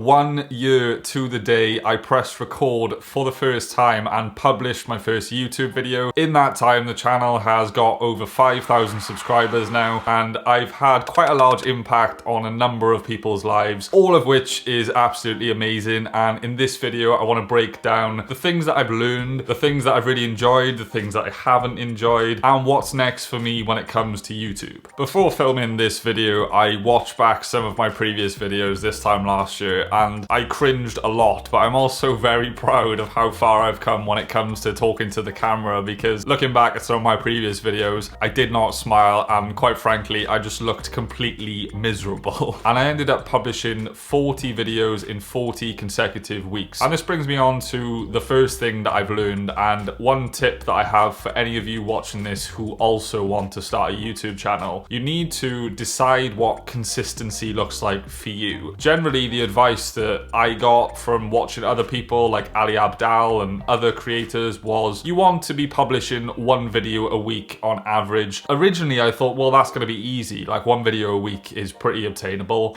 1 year to the day I pressed record for the first time and published my first YouTube video. In that time, the channel has got over 5,000 subscribers now, and I've had quite a large impact on a number of people's lives, all of which is absolutely amazing. And in this video, I want to break down the things that I've learned, the things that I've really enjoyed, the things that I haven't enjoyed, and what's next for me when it comes to YouTube. Before filming this video, I watched back some of my previous videos this time last year, and I cringed a lot, but I'm also very proud of how far I've come when it comes to talking to the camera, because looking back at some of my previous videos, I did not smile, and quite frankly, I just looked completely miserable. And I ended up publishing 40 videos in 40 consecutive weeks. And this brings me on to the first thing that I've learned, and one tip that I have for any of you watching this who also want to start a YouTube channel. You need to decide what consistency looks like for you. Generally, the advice that I got from watching other people like Ali Abdaal and other creators was you want to be publishing one video a week on average. Originally, I thought, well, that's going to be easy. Like, one video a week is pretty obtainable.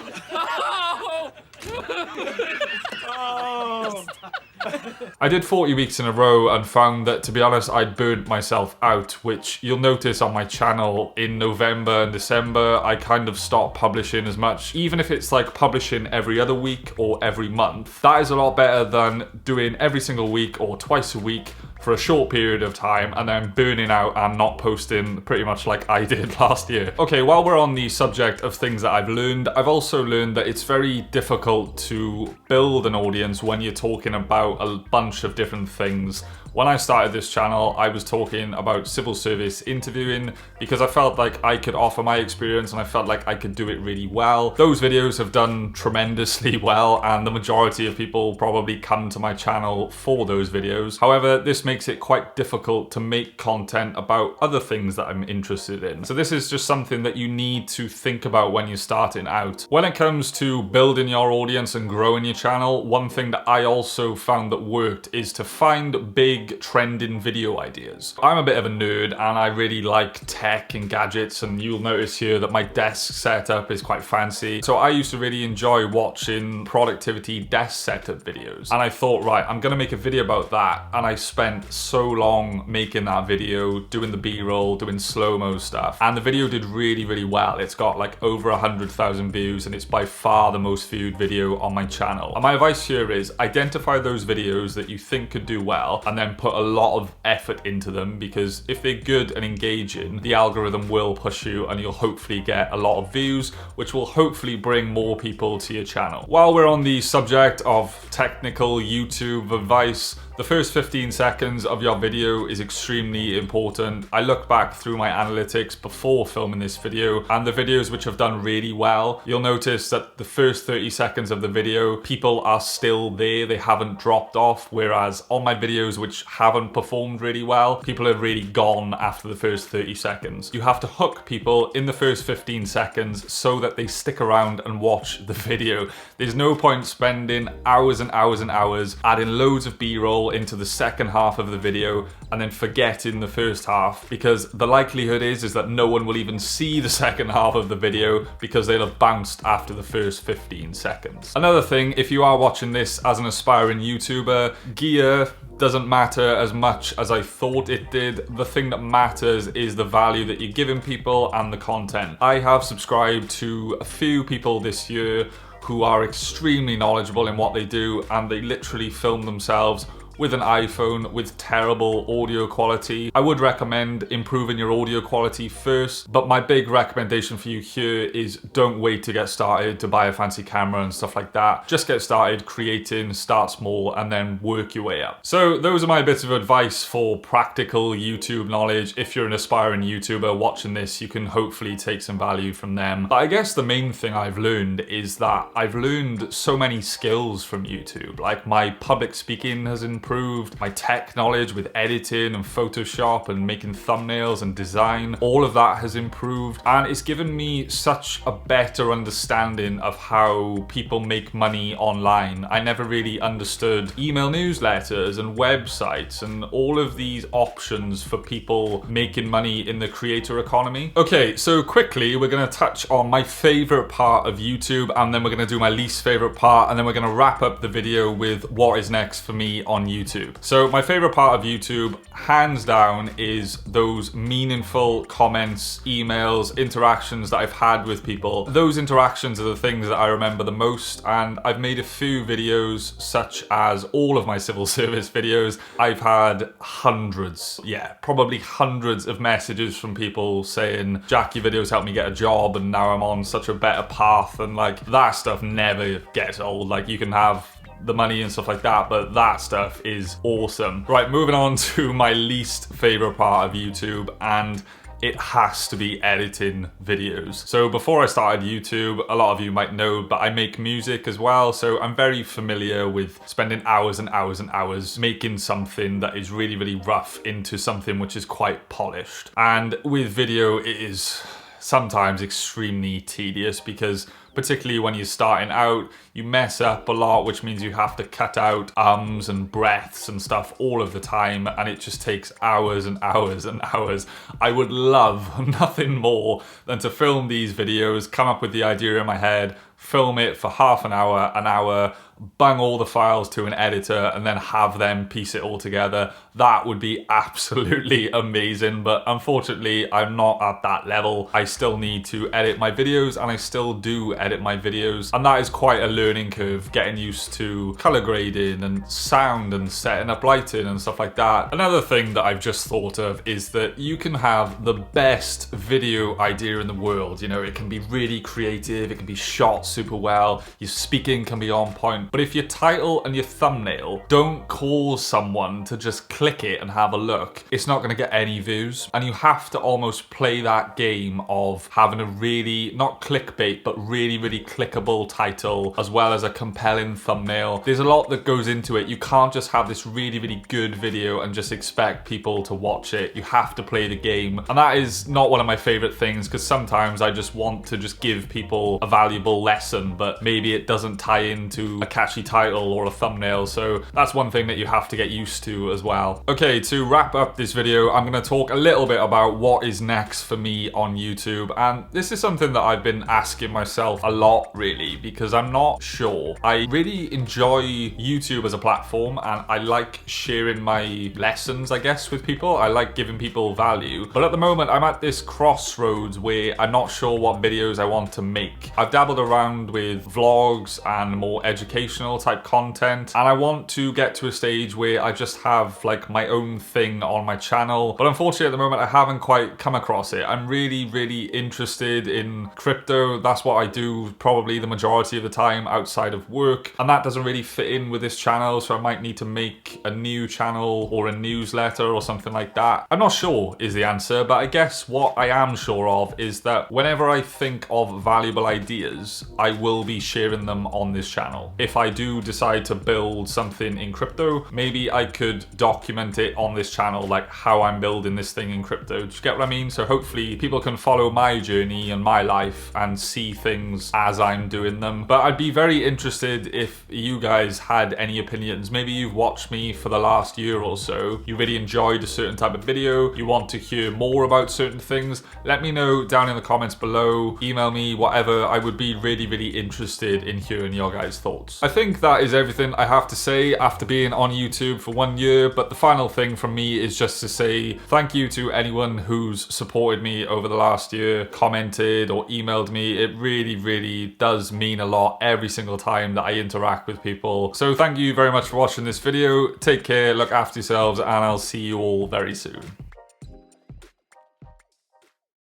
I did 40 weeks in a row and found that, to be honest, I'd burnt myself out, which you'll notice on my channel in November and December. I kind of stopped publishing as much, even if it's like publishing every other week or every month. That is a lot better than doing every single week or twice a week for a short period of time and then burning out and not posting, pretty much like I did last year. Okay, while we're on the subject of things that I've learned, I've also learned that it's very difficult to build an audience when you're talking about a bunch of different things. When I started this channel, I was talking about civil service interviewing because I felt like I could offer my experience and I felt like I could do it really well. Those videos have done tremendously well, and the majority of people probably come to my channel for those videos. However, this makes it quite difficult to make content about other things that I'm interested in. So this is just something that you need to think about when you're starting out. When it comes to building your audience and growing your channel, one thing that I also found that worked is to find big trending video ideas. I'm a bit of a nerd and I really like tech and gadgets, and you'll notice here that my desk setup is quite fancy. So I used to really enjoy watching productivity desk setup videos. And I thought, right, I'm gonna make a video about that. And I spent so long making that video, doing the B-roll, doing slow-mo stuff. And the video did really, really well. It's got like over 100,000 views, and it's by far the most viewed video on my channel. And my advice here is identify those videos that you think could do well, and then put a lot of effort into them, because if they're good and engaging, the algorithm will push you and you'll hopefully get a lot of views, which will hopefully bring more people to your channel. While we're on the subject of technical YouTube advice, the first 15 seconds of your video is extremely important. I look back through my analytics before filming this video, and the videos which have done really well, you'll notice that the first 30 seconds of the video, people are still there, they haven't dropped off, whereas on my videos which haven't performed really well, people have really gone after the first 30 seconds. You have to hook people in the first 15 seconds so that they stick around and watch the video. There's no point spending hours and hours and hours adding loads of B-roll into the second half of the video and then forgetting the first half, because the likelihood is that no one will even see the second half of the video because they'll have bounced after the first 15 seconds. Another thing, if you are watching this as an aspiring YouTuber, gear doesn't matter as much as I thought it did. The thing that matters is the value that you're giving people and the content. I have subscribed to a few people this year who are extremely knowledgeable in what they do, and they literally film themselves with an iPhone with terrible audio quality. I would recommend improving your audio quality first, but my big recommendation for you here is don't wait to get started to buy a fancy camera and stuff like that. Just get started creating, start small, and then work your way up. So those are my bits of advice for practical YouTube knowledge. If you're an aspiring YouTuber watching this, you can hopefully take some value from them. But I guess the main thing I've learned is that I've learned so many skills from YouTube. Like, my public speaking has improved, improved. My tech knowledge with editing and Photoshop and making thumbnails and design, all of that has improved. And it's given me such a better understanding of how people make money online. I never really understood email newsletters and websites and all of these options for people making money in the creator economy. Okay, so quickly we're going to touch on my favorite part of YouTube, and then we're going to do my least favorite part, and then we're going to wrap up the video with what is next for me on YouTube. So my favorite part of YouTube, hands down, is those meaningful comments, emails, interactions that I've had with people. Those interactions are the things that I remember the most, and I've made a few videos, such as all of my civil service videos. I've had hundreds, yeah, probably hundreds of messages from people saying, Jack, your videos helped me get a job and now I'm on such a better path, and like that stuff never gets old. Like, you can have the money and stuff like that, but that stuff is awesome. Right, moving on to my least favorite part of YouTube, and it has to be editing videos. So before I started YouTube, a lot of you might know, but I make music as well. So I'm very familiar with spending hours and hours and hours making something that is really, really rough into something which is quite polished. And with video, it is sometimes extremely tedious, because particularly when you're starting out, you mess up a lot, which means you have to cut out ums and breaths and stuff all of the time, and it just takes hours and hours and hours. I would love nothing more than to film these videos, come up with the idea in my head, film it for half an hour, bang all the files to an editor, and then have them piece it all together. That would be absolutely amazing, but unfortunately I'm not at that level. I still need to edit my videos, and I still do edit my videos, and that is quite a learning curve, getting used to color grading and sound and setting up lighting and stuff like that. Another thing that I've just thought of is that you can have the best video idea in the world. You know, it can be really creative, it can be shot super well, your speaking can be on point, but if your title and your thumbnail don't cause someone to just click it and have a look, it's not going to get any views. And you have to almost play that game of having a really, not clickbait, but really, really clickable title, as well as a compelling thumbnail. There's a lot that goes into it. You can't just have this really, really good video and just expect people to watch it. You have to play the game. And that is not one of my favorite things, because sometimes I just want to just give people a valuable lesson, but maybe it doesn't tie into a catchy title or a thumbnail. So that's one thing that you have to get used to as well. Okay, to wrap up this video, I'm going to talk a little bit about what is next for me on YouTube. And this is something that I've been asking myself a lot, really, because I'm not sure. I really enjoy YouTube as a platform, and I like sharing my lessons, I guess, with people. I like giving people value. But at the moment, I'm at this crossroads where I'm not sure what videos I want to make. I've dabbled around with vlogs and more educational type content, and I want to get to a stage where I just have like my own thing on my channel. But unfortunately at the moment I haven't quite come across it. I'm really, really interested in crypto. That's what I do probably the majority of the time outside of work, and that doesn't really fit in with this channel, so I might need to make a new channel or a newsletter or something like that. I'm not sure is the answer, but I guess what I am sure of is that whenever I think of valuable ideas, I will be sharing them on this channel. If I do decide to build something in crypto, maybe I could document it on this channel, like how I'm building this thing in crypto. Do you get what I mean? So hopefully people can follow my journey and my life and see things as I'm doing them. But I'd be very interested if you guys had any opinions. Maybe you've watched me for the last year or so, you really enjoyed a certain type of video, you want to hear more about certain things, let me know down in the comments below, email me, whatever. I would be really, really interested in hearing your guys' thoughts. I think that is everything I have to say after being on YouTube for 1 year, but the final thing from me is just to say thank you to anyone who's supported me over the last year, commented or emailed me. It really, really does mean a lot every single time that I interact with people. So thank you very much for watching this video. Take care, look after yourselves, and I'll see you all very soon.